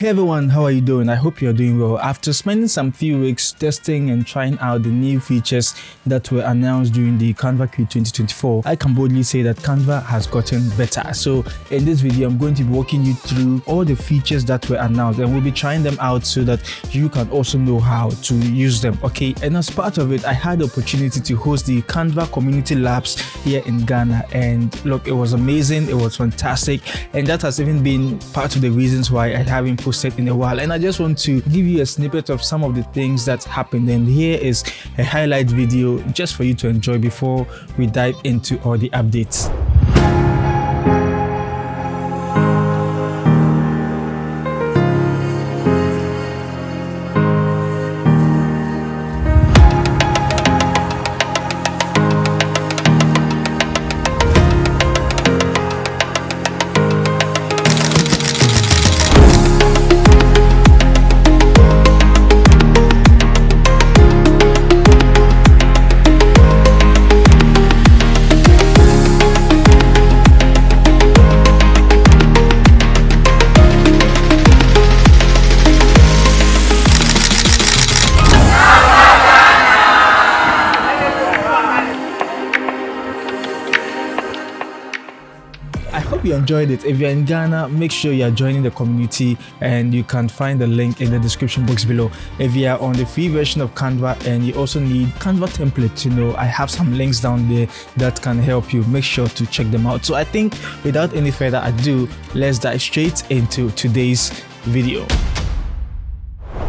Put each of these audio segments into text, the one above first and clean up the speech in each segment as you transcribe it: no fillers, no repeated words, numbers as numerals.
Hey everyone, how are you doing? I hope you're doing well. After spending some few weeks testing and trying out the new features that were announced during the Canva Create 2024, I can boldly say that Canva has gotten better. So in this video, I'm going to be walking you through all the features that were announced, and we'll be trying them out so that you can also know how to use them, okay? And as part of it, I had the opportunity to host the Canva Community Labs here in Ghana, and look, it was amazing, it was fantastic, and that has even been part of the reasons why I haven't posted in a while. And I just want to give you a snippet of some of the things that happened, and here is a highlight video just for you to enjoy before we dive into all the updates. I hope you enjoyed it. If you're in Ghana, make sure you're joining the community, and you can find the link in the description box below. If you are on the free version of Canva and you also need Canva templates, I have some links down there that can help you. Make sure to check them out. So I think without any further ado, let's dive straight into today's video.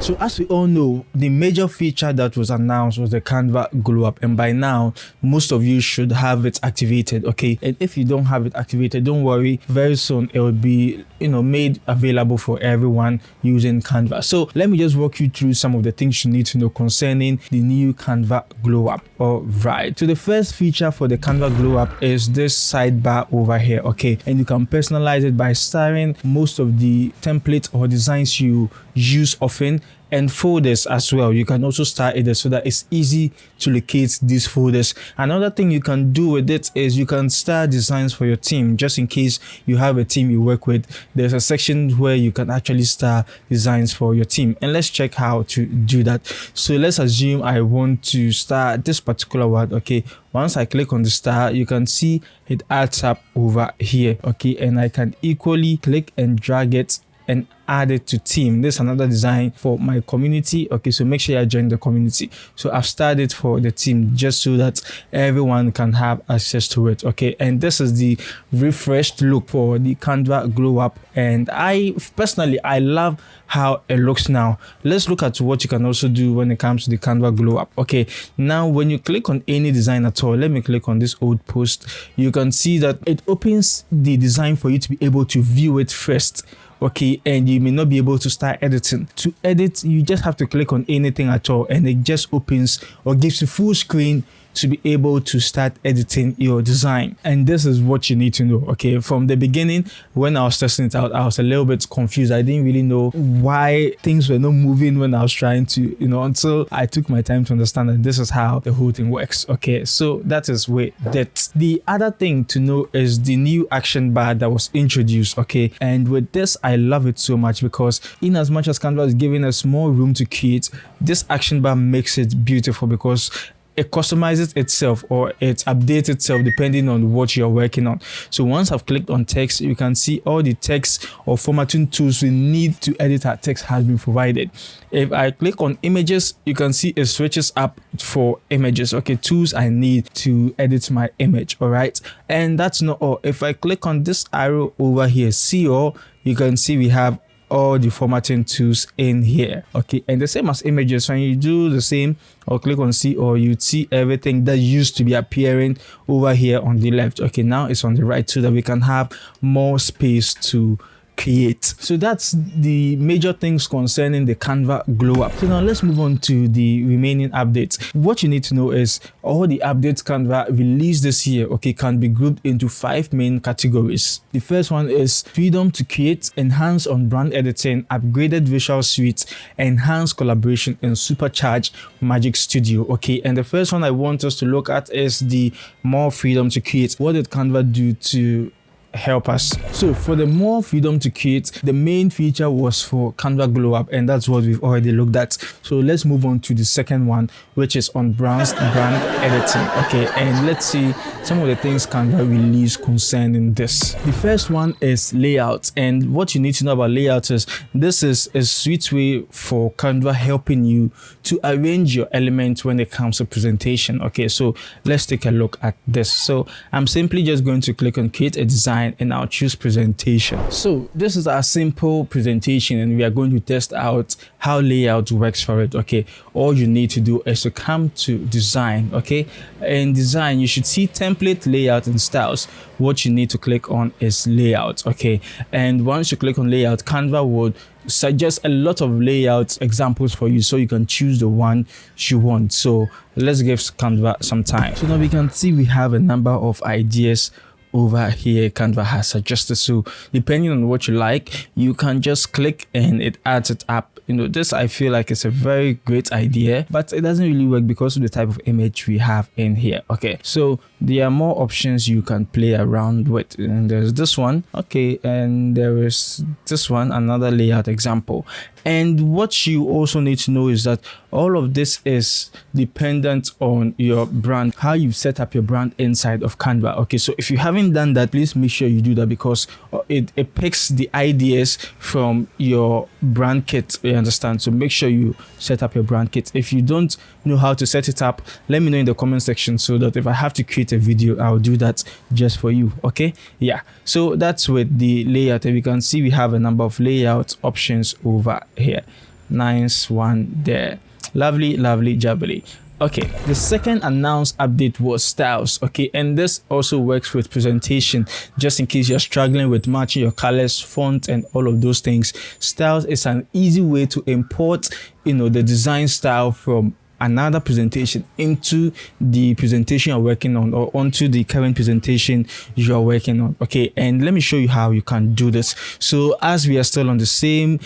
So as we all know, the major feature that was announced was the Canva Glow Up, and by now most of you should have it activated, okay? And if you don't have it activated, don't worry, very soon it will be made available for everyone using Canva. So let me just walk you through some of the things you need to know concerning the new Canva Glow Up. All right, so the first feature for the Canva Glow Up is this sidebar over here, okay? And you can personalize it by styling most of the templates or designs you use often, and folders as well. You can also style it so that it's easy to locate these folders. Another thing you can do with it is you can style designs for your team. Just in case you have a team you work with, there's a section where you can actually style designs for your team, and let's check how to do that. So let's assume I want to start this particular one, okay? Once I click on the star, you can see it adds up over here, okay? And I can equally click and drag it and add it to team. This is another design for my community, okay? So make sure you join the community. So I've started for the team just so that everyone can have access to it, okay? And this is the refreshed look for the Canva Glow Up, and I personally love how it looks now. Let's look at what you can also do when it comes to the Canva Glow Up, okay? Now when you click on any design at all, let me click on this old post, you can see that it opens the design for you to be able to view it first, okay? And you may not be able to start editing. To edit, you just have to click on anything at all, and it just opens or gives you full screen to be able to start editing your design. And this is what you need to know, okay? From the beginning, when I was testing it out, I was a little bit confused. I didn't really know why things were not moving when I was trying to, until I took my time to understand that this is how the whole thing works, okay? So that is with that. The other thing to know is the new action bar that was introduced, okay? And with this, I love it so much because in as much as Canva is giving us more room to create, this action bar makes it beautiful because it customizes itself or it updates itself depending on what you're working on. So once I've clicked on text, you can see all the text or formatting tools we need to edit our text has been provided. If I click on images, you can see it switches up for images, okay? Tools I need to edit my image, all right? And that's not all. If I click on this arrow over here, see all, you can see we have all the formatting tools in here, okay? And the same as images, when you do the same or click on see all, you see everything that used to be appearing over here on the left, okay? Now it's on the right so that we can have more space to create. So that's the major things concerning the Canva Glow Up. So now let's move on to the remaining updates. What you need to know is all the updates Canva released this year, okay, can be grouped into 5 main categories. The first one is freedom to create, enhance on brand editing, upgraded visual suite, enhanced collaboration, and supercharged Magic Studio, okay? And the first one I want us to look at is the more freedom to create. What did Canva do to help us. So for the more freedom to create, the main feature was for Canva Glow Up, and that's what we've already looked at. So let's move on to the second one, which is on brand editing. Okay, and let's see some of the things Canva released concerning this. The first one is layout, and what you need to know about layout is this is a sweet way for Canva helping you to arrange your elements when it comes to presentation. Okay, so let's take a look at this. So I'm simply just going to click on create a design and I'll choose presentation. So this is our simple presentation, and we are going to test out how layout works for it. Okay, all you need to do is to come to design. Okay, in design you should see template, layout and styles. What you need to click on is layout. Okay, and once you click on layout, Canva would suggest a lot of layout examples for you, so you can choose the one you want. So let's give Canva some time. So now we can see we have a number of ideas over here Canva has suggested. So depending on what you like, you can just click and it adds it up. This I feel like it's a very great idea, but it doesn't really work because of the type of image we have in here. Okay, so there are more options you can play around with, and there's this one. Okay, and there is this one, another layout example. And what you also need to know is that all of this is dependent on your brand, how you set up your brand inside of Canva. Okay, so if you haven't done that, please make sure you do that, because it picks the ideas from your brand kit. You understand? So make sure you set up your brand kit. If you don't know how to set it up, let me know in the comment section, so that if I have to create a video, I'll do that just for you. Okay, yeah, so that's with the layout, and we can see we have a number of layout options over here. Nice one there. Lovely jubbly. Okay, the second announced update was styles. Okay, and this also works with presentation, just in case you're struggling with matching your colors, font and all of those things. Styles is an easy way to import the design style from another presentation into the presentation you're working on, or onto the current presentation you are working on. Okay, and let me show you how you can do this. So as we are still on the same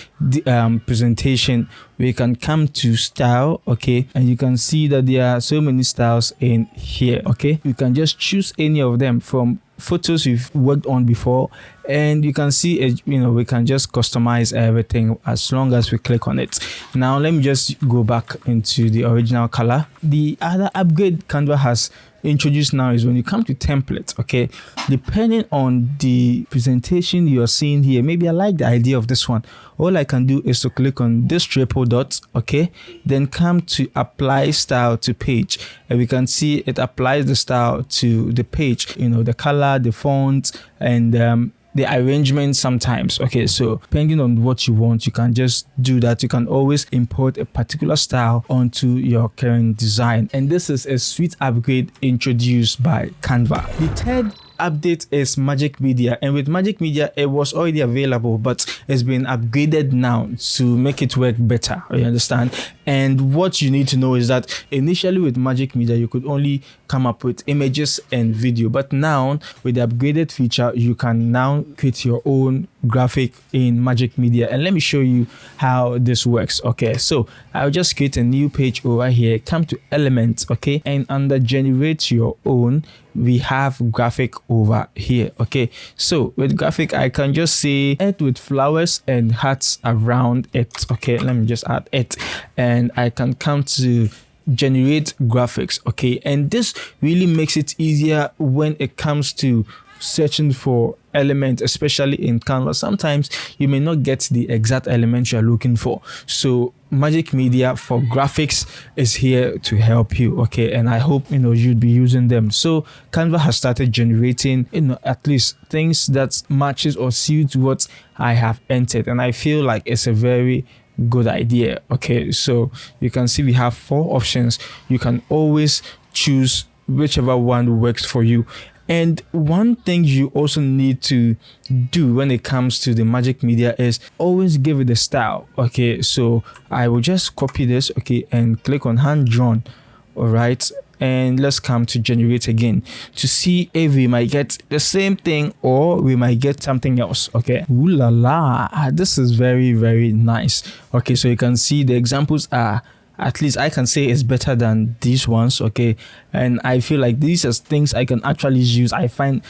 presentation, we can come to style. Okay, and you can see that there are so many styles in here. Okay, you can just choose any of them from photos you've worked on before, and you can see it. We can just customize everything as long as we click on it. Now let me just go back into the original color. The other upgrade Canva has introduced now is when you come to templates. Okay, depending on the presentation you're seeing here, maybe I like the idea of this one. All I can do is to click on this triple dot. Okay, then come to apply style to page, and we can see it applies the style to the page, the color, the font, and the arrangement sometimes. Okay, so depending on what you want, you can just do that. You can always import a particular style onto your current design, and this is a sweet upgrade introduced by Canva. The third update is Magic Media, and with Magic Media it was already available, but it's been upgraded now to make it work better. You understand? And what you need to know is that initially with Magic Media you could only come up with images and video, but now with the upgraded feature you can now create your own graphic in Magic Media, and let me show you how this works. Okay, so I'll just create a new page over here, come to elements. Okay, and under generate your own we have graphic over here. Okay, so with graphic I can just say it with flowers and hearts around it. Okay, let me just add it, and I can come to generate graphics. Okay, and this really makes it easier when it comes to searching for elements, especially in Canva. Sometimes you may not get the exact element you're looking for, so Magic Media for graphics is here to help you. Okay, and I hope you'd be using them. So Canva has started generating at least things that matches or suits what I have entered, and I feel like it's a very good idea. Okay, so you can see we have 4 options. You can always choose whichever one works for you. And one thing you also need to do when it comes to the Magic Media is always give it a style. Okay, so I will just copy this, okay, and click on hand drawn. All right, and let's come to generate again to see if we might get the same thing or we might get something else. Okay, ooh la la, this is very nice. Okay, so you can see the examples are at least I can say it's better than these ones, okay? And I feel like these are things I can actually use. I find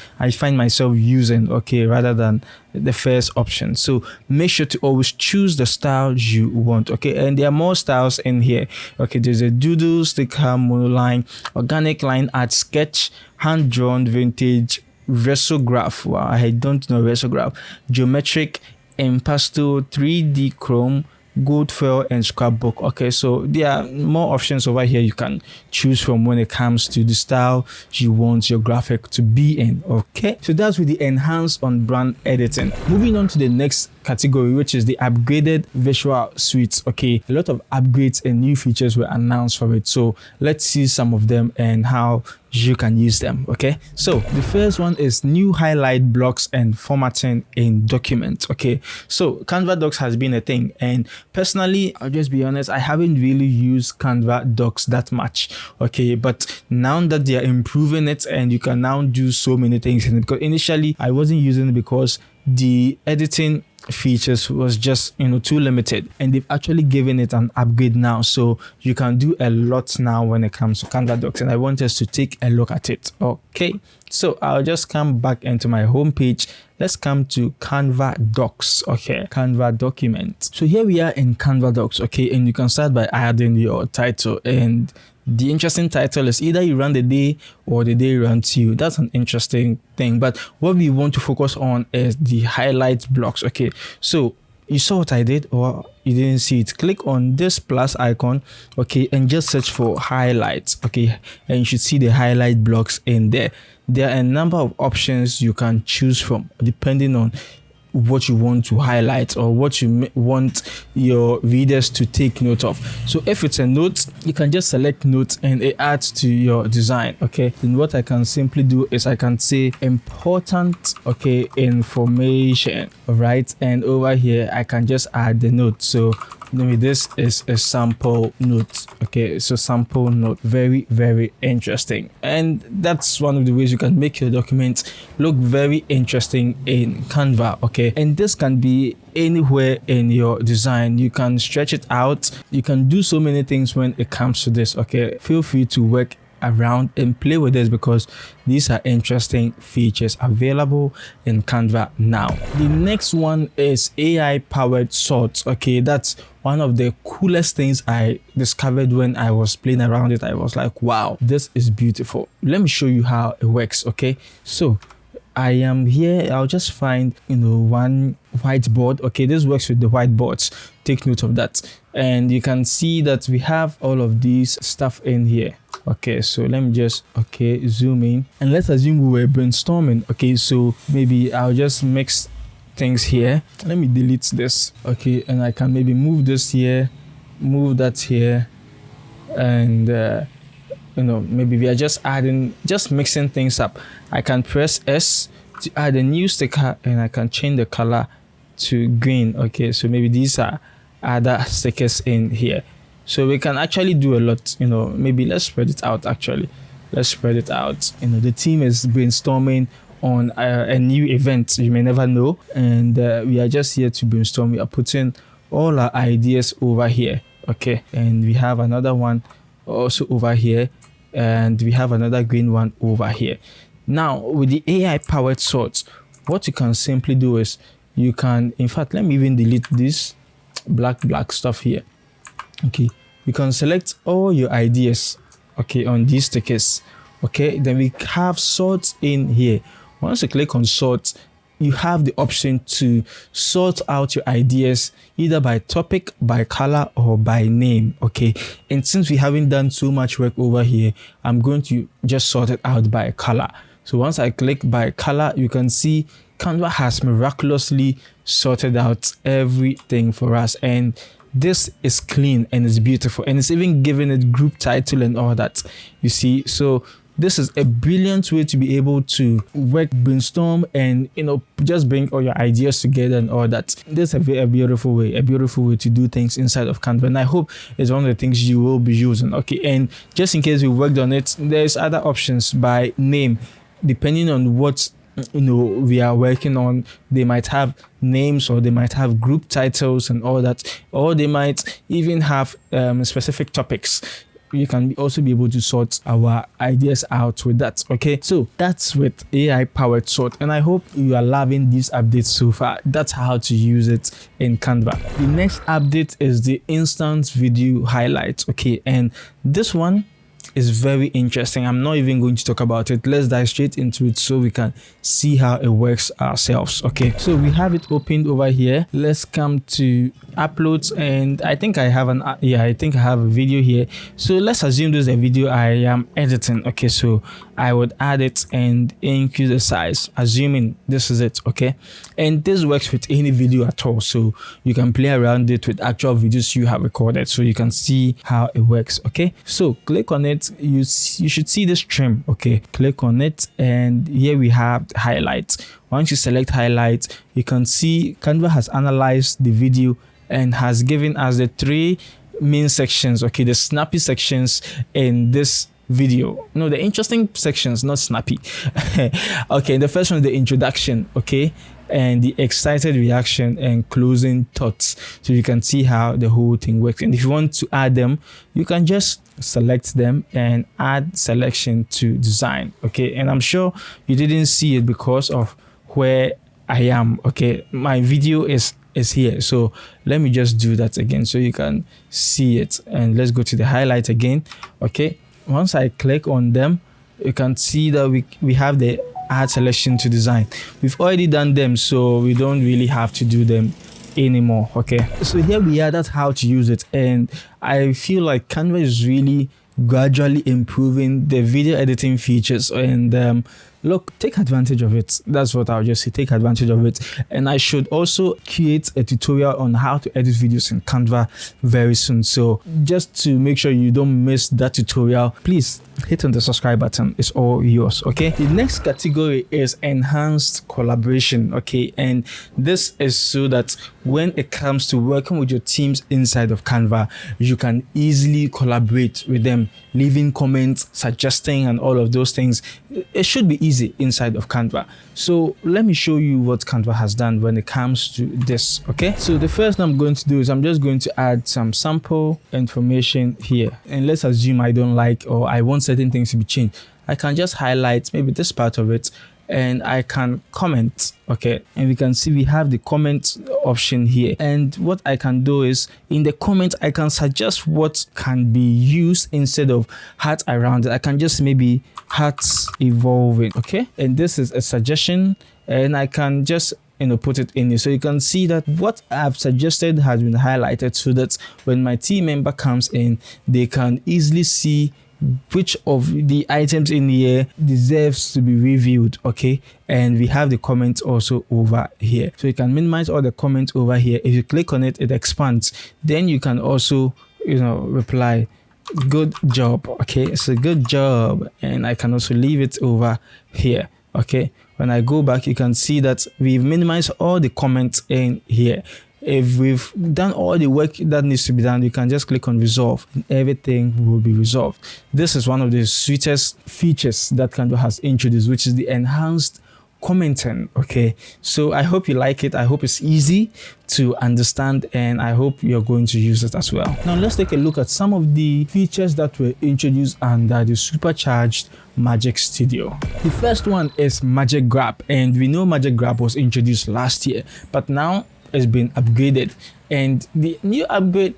myself using, okay, rather than the first option. So make sure to always choose the style you want, okay? And there are more styles in here, okay? There's a doodle, sticker, monoline, organic line art, sketch, hand drawn, vintage, resograph. Wow, I don't know resograph, geometric, impasto, 3D chrome, gold foil, and scrapbook. Okay, so there are more options over here you can choose from when it comes to the style you want your graphic to be in. Okay, so that's with the enhanced on brand editing. Moving on to the next category, which is the upgraded visual suites. Okay, a lot of upgrades and new features were announced for it, so let's see some of them and how you can use them. Okay, so the first one is new highlight blocks and formatting in documents. Okay, so Canva Docs has been a thing, and personally, I'll just be honest, I haven't really used Canva Docs that much. Okay, but now that they are improving it and you can now do so many things in it, because initially I wasn't using it because the editing features was just too limited, and they've actually given it an upgrade now, so you can do a lot now when it comes to Canva Docs, and I want us to take a look at it. Okay, so I'll just come back into my home page. Let's come to Canva Docs. Okay, Canva document. So here we are in Canva Docs. Okay, and you can start by adding your title, and the interesting title is either you run the day or the day runs you. That's an interesting thing. But what we want to focus on is the highlight blocks. Okay, so you saw what I did, or you didn't see it? Click on this plus icon, okay, and just search for highlights. Okay, and you should see the highlight blocks in there. There are a number of options you can choose from depending on what you want to highlight or what you want your readers to take note of. So if it's a note, you can just select notes and it adds to your design. Okay, then what I can simply do is I can say important, okay, information. All right, and over here I can just add the note. So maybe this is a sample note. Okay, so sample note, very, very interesting. And that's one of the ways you can make your documents look very interesting in Canva. Okay, and this can be anywhere in your design. You can stretch it out. You can do so many things when it comes to this. Okay, feel free to work around and play with this, because these are interesting features available in Canva now. The next one is AI powered sorts. Okay, that's one of the coolest things I discovered when I was playing around it. I was like, wow, this is beautiful. Let me show you how it works. Okay, so I am here. I'll just find one whiteboard. Okay, this works with the whiteboards. Take note of that. And you can see that we have all of these stuff in here. Okay, so let me just zoom in, and let's assume we were brainstorming. Okay, so maybe I'll just mix things here. Let me delete this. Okay, and I can maybe move this here, move that here, and maybe we are just mixing things up. I can press S to add a new sticker, and I can change the color to green. Okay, so maybe these are other stickers in here. So we can actually do a lot. Maybe let's spread it out. Let's spread it out. The team is brainstorming on a new event. You may never know, and we are just here to brainstorm. We are putting all our ideas over here. Okay, and we have another one also over here, and we have another green one over here. Now with the AI powered sorts, what you can simply do is you can, in fact, let me even delete this black stuff here. Okay, you can select all your ideas, okay, on these stickers. Okay, then we have sorts in here. Once you click on sorts, you have the option to sort out your ideas either by topic, by color, or by name. Okay, and since we haven't done so much work over here, I'm going to just sort it out by color. So once I click by color, you can see Canva has miraculously sorted out everything for us, and this is clean and it's beautiful, and it's even giving it group title and all that, you see. So this is a brilliant way to be able to work, brainstorm, and just bring all your ideas together and all that. This is a beautiful way to do things inside of Canva, and I hope it's one of the things you will be using. Okay, and just in case we worked on it, there's other options by name, depending on what we are working on. They might have names, or they might have group titles and all that, or they might even have specific topics. You can also be able to sort our ideas out with that. Okay, so that's with AI powered sort, and I hope you are loving these updates so far. That's how to use it in Canva. The next update is the instant video highlights. Okay, and this one is very interesting. I'm not even going to talk about it. Let's dive straight into it so we can see how it works ourselves. Okay, so we have it opened over here. Let's come to uploads, and I think I have I have a video here. So let's assume this is a video I am editing. Okay, so I would add it and increase the size, assuming this is it. Okay, and this works with any video at all, so you can play around it with actual videos you have recorded, so you can see how it works. Okay, so click on it. You should see this trim. Okay, click on it, and here we have highlights. Once you select highlights, you can see Canva has analyzed the video and has given us the 3 main sections. Okay, the snappy sections in this video. No, the interesting sections, not snappy. Okay, the first one is the introduction. Okay, and the excited reaction and closing thoughts, so you can see how the whole thing works. And if you want to add them, you can just select them and add selection to design. Okay, and I'm sure you didn't see it because of where I am. Okay, my video is here, so let me just do that again so you can see it. And let's go to the highlight again. Okay, once I click on them, you can see that we have the add selection to design. We've already done them, so we don't really have to do them anymore. Okay, so here we are. That's how to use it, and I feel like Canva is really gradually improving the video editing features, and look, take advantage of it. That's what I'll just say, take advantage of it. And I should also create a tutorial on how to edit videos in Canva very soon, so just to make sure you don't miss that tutorial, please hit on the subscribe button. It's all yours. Okay, the next category is enhanced collaboration. Okay, and this is so that when it comes to working with your teams inside of Canva, you can easily collaborate with them, leaving comments, suggesting, and all of those things. It should be easy inside of Canva. So let me show you what Canva has done when it comes to this. Okay, so the first thing I'm going to do is I'm just going to add some sample information here, and let's assume I don't like, or I want certain things to be changed. I can just highlight maybe this part of it, and I can comment. Okay, and we can see we have the comment option here, and what I can do is in the comment I can suggest what can be used instead of heart around it. I can just maybe hearts evolving. Okay, and this is a suggestion, and I can just put it in here, so you can see that what I've suggested has been highlighted, so that when my team member comes in, they can easily see which of the items in here deserves to be reviewed. Okay, and we have the comments also over here, so you can minimize all the comments over here. If you click on it, it expands. Then you can also reply good job. Okay, so good job, and I can also leave it over here. Okay, when I go back, you can see that we've minimized all the comments in here. If we've done all the work that needs to be done, you can just click on resolve and everything will be resolved. This is one of the sweetest features that Canva has introduced, which is the enhanced commenting. Okay, so I hope you like it. I hope it's easy to understand, and I hope you're going to use it as well. Now let's take a look at some of the features that were introduced under the supercharged Magic Studio. The first one is Magic Grab, and we know Magic Grab was introduced last year, but now it's been upgraded, and the new upgrade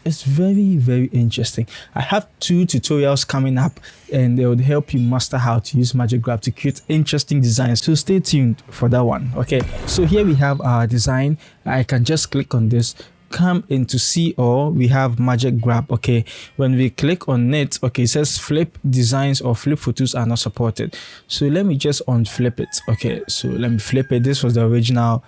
is very, very interesting. I have 2 tutorials coming up, and they would help you master how to use Magic Grab to create interesting designs, so stay tuned for that one. Okay, so here we have our design. I can just click on this, come into see all. We have Magic Grab. Okay, when we click on it, okay, it says flip designs or flip photos are not supported, so let me just unflip it. Okay, so let me flip it. This was the original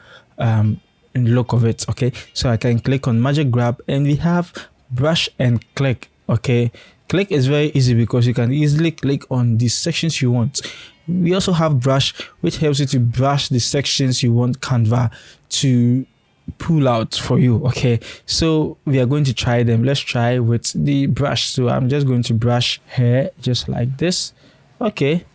look of it. Okay, so I can click on Magic Grab, and we have brush and click. Okay, click is very easy because you can easily click on the sections you want. We also have brush, which helps you to brush the sections you want Canva to pull out for you. Okay, so we are going to try them. Let's try with the brush. So I'm just going to brush here just like this. Okay,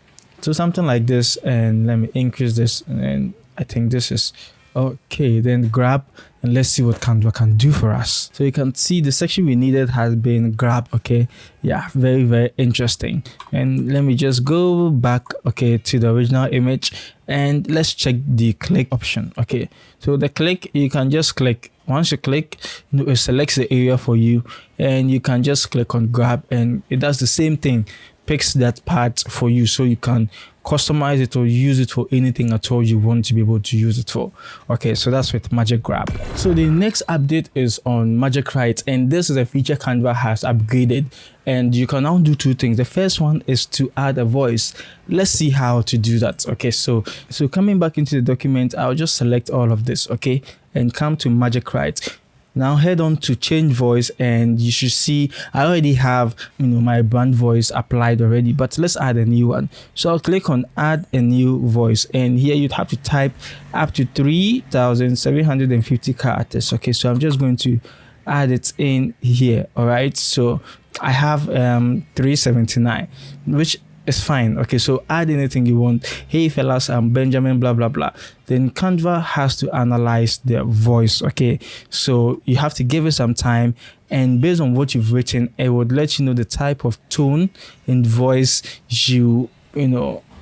So something like this, and let me increase this, and I think this is okay. Then grab, and let's see what Canva can do for us. So you can see the section we needed has been grabbed. Okay, yeah, very, very interesting. And let me just go back, okay, to the original image, and let's check the click option. Okay, so the click, you can just click. Once you click, it selects the area for you, and you can just click on grab, and it does the same thing, picks that part for you, so you can customize it or use it for anything at all you want to be able to use it for. Okay, so that's with Magic Grab. So the next update is on Magic Create, and this is a feature Canva has upgraded, and you can now do two things. The first one is to add a voice. Let's see how to do that. Okay, so coming back into the document, I'll just select all of this, okay, and come to Magic Create. Now head on to change voice, and you should see I already have my brand voice applied already, but let's add a new one. So I'll click on add a new voice, and here you'd have to type up to 3,750 characters. Okay, so I'm just going to add it in here. All right, so I have 379, which is fine. Okay, so add anything you want. Hey fellas, I'm Benjamin, blah blah blah. Then Canva has to analyze their voice. Okay, so you have to give it some time, and based on what you've written, it would let you know the type of tone and voice you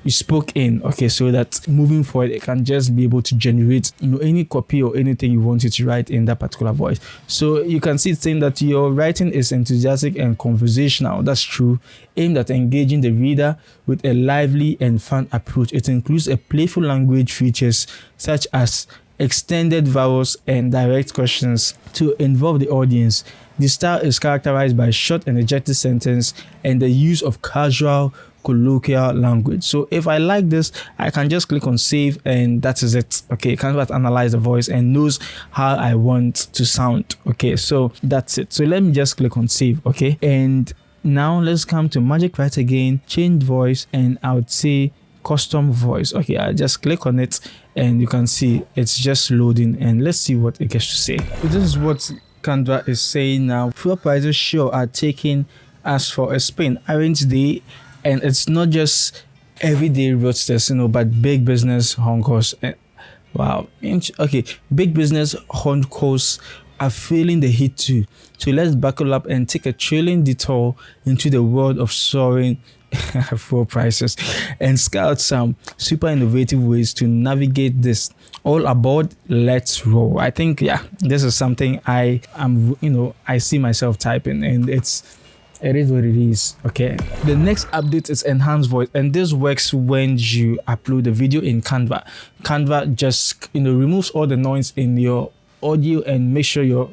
spoke in. Okay, so that moving forward, it can just be able to generate any copy or anything you want it to write in that particular voice. So you can see it's saying that your writing is enthusiastic and conversational. That's true, aimed at engaging the reader with a lively and fun approach. It includes a playful language features such as extended vowels and direct questions to involve the audience. The style is characterized by short energetic sentence and the use of casual colloquial language. So if I like this, I can just click on save, and that is it. Okay, Canva analyze the voice and knows how I want to sound. Okay, so that's it. So let me just click on save. Okay, and now let's come to Magic Create again, change voice, and I would say custom voice. Okay, I just click on it, and you can see it's just loading, and let's see what it gets to say. So this is what Canva is saying now. Fuel prices sure are taking us for a spin, aren't they? And it's not just everyday roadsters, but big business honkos. Wow. Okay, big business honkos are feeling the heat too. So let's buckle up and take a thrilling detour into the world of soaring fuel prices and scout some super innovative ways to navigate this. All aboard, let's roll. I think, yeah, this is something I see myself typing, and it is what it is. Okay, the next update is enhanced voice, and this works when you upload the video in Canva. Canva just removes all the noise in your audio and make sure your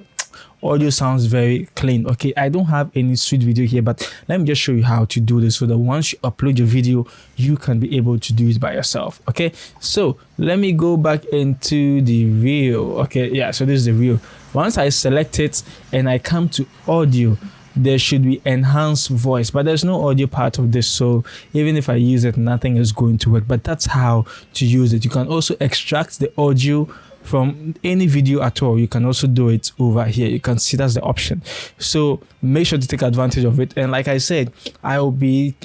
audio sounds very clean. Okay, I don't have any sweet video here, but let me just show you how to do this so that once you upload your video, you can be able to do it by yourself. Okay, so let me go back into the reel. Okay, yeah, so this is the reel. Once I select it and I come to audio, there should be enhanced voice, but there's no audio part of this, so even if I use it, nothing is going to work. But that's how to use it. You can also extract the audio from any video at all. You can also do it over here. You can see that's the option, so make sure to take advantage of it. And like I said, I will be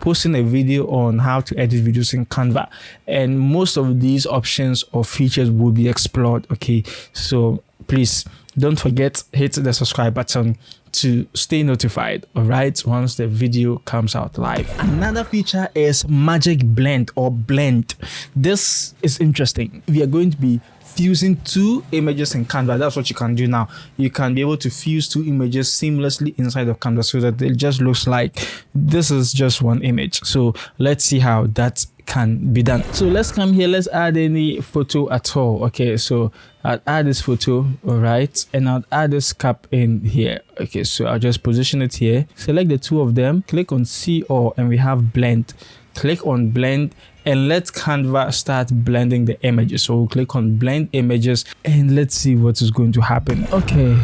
posting a video on how to edit videos in Canva, and most of these options or features will be explored. Okay, so please don't forget, hit the subscribe button to stay notified, all right, once the video comes out live. Another feature is Magic Blend or Blend. This is interesting. We are going to be fusing two images in Canva. That's what you can do now. You can be able to fuse two images seamlessly inside of Canva so that it just looks like this is just one image. So let's see how that can be done. So let's come here, let's add any photo at all. Okay, so I'll add this photo, all right, and I'll add this cap in here. Okay, so I'll just position it here, select the two of them, click on see all, and we have blend. Click on blend, and let Canva start blending the images. So we'll click on blend images, and let's see what is going to happen. Okay,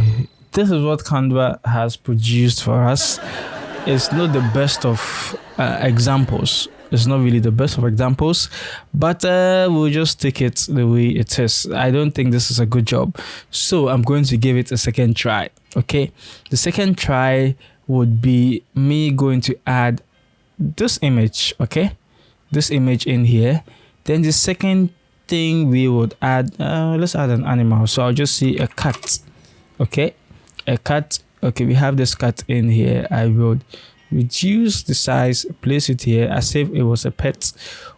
this is what Canva has produced for us. It's not the best of examples. It's not really the best of examples, but we'll just take it the way it is. I don't think this is a good job, so I'm going to give it a second try. Okay, the second try would be me going to add this image. Okay, this image in here. Then the second thing we would add, let's add an animal. So I'll just see a cat. Okay, a cat. Okay, we have this cat in here. I would reduce the size, place it here as if it was a pet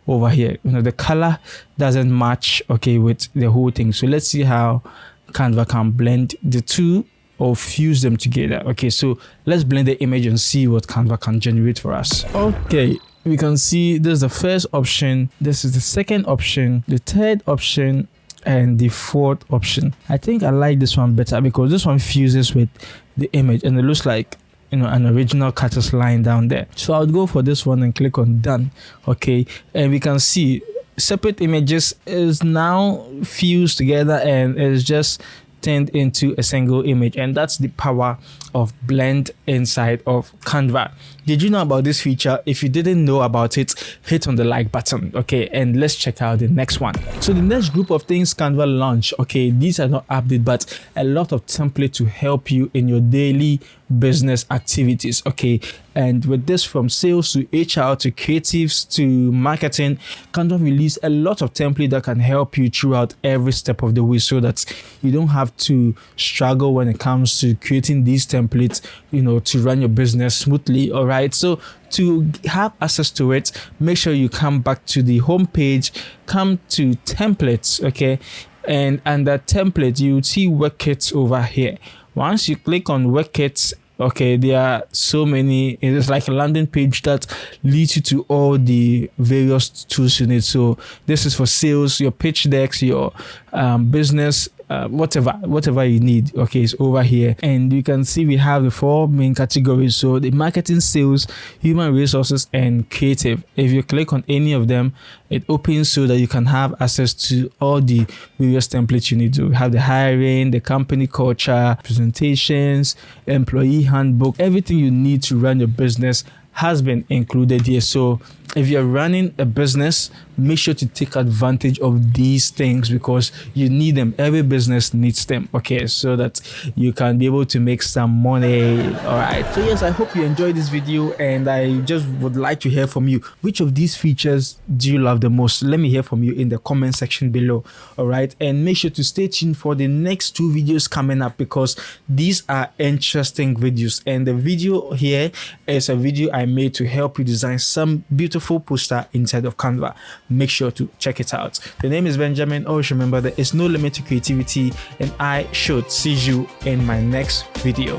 over here. The color doesn't match, okay, with the whole thing. So let's see how Canva can blend the two or fuse them together. Okay, so let's blend the image and see what Canva can generate for us. Okay, we can see this is the first option, this is the second option, the third option, and the fourth option. I think I like this one better because this one fuses with the image and it looks like an original cat line down there. So I'll go for this one and click on done. Okay, and we can see separate images is now fused together and is just turned into a single image, and that's the power of blend inside of Canva. Did you know about this feature? If you didn't know about it, hit on the like button. Okay, and let's check out the next one. So the next group of things Canva launch, okay, these are not updates but a lot of template to help you in your daily business activities. Okay, and with this, from sales to HR to creatives to marketing, Canva release a lot of template that can help you throughout every step of the way so that you don't have to struggle when it comes to creating these templates, to run your business smoothly. All right, so to have access to it, make sure you come back to the home page, come to templates. Okay, and under template you see work kits over here. Once you click on work kits, okay, there are so many. It is like a landing page that leads you to all the various tools you need. So this is for sales, your pitch decks, your business, whatever you need. Okay, it's over here, and you can see we have the 4 main categories. So the marketing, sales, human resources, and creative. If you click on any of them, it opens so that you can have access to all the various templates you need to have: the hiring, the company culture, presentations, employee handbook. Everything you need to run your business has been included here. So if you're running a business, make sure to take advantage of these things because you need them. Every business needs them, okay, so that you can be able to make some money. All right, so yes, I hope you enjoyed this video, and I just would like to hear from you. Which of these features do you love the most? Let me hear from you in the comment section below. All right, and make sure to stay tuned for the next 2 videos coming up because these are interesting videos, and the video here is a video I made to help you design some beautiful poster inside of Canva. Make sure to check it out. The name is Benjamin. Always remember there is no limit to creativity, and I should see you in my next video.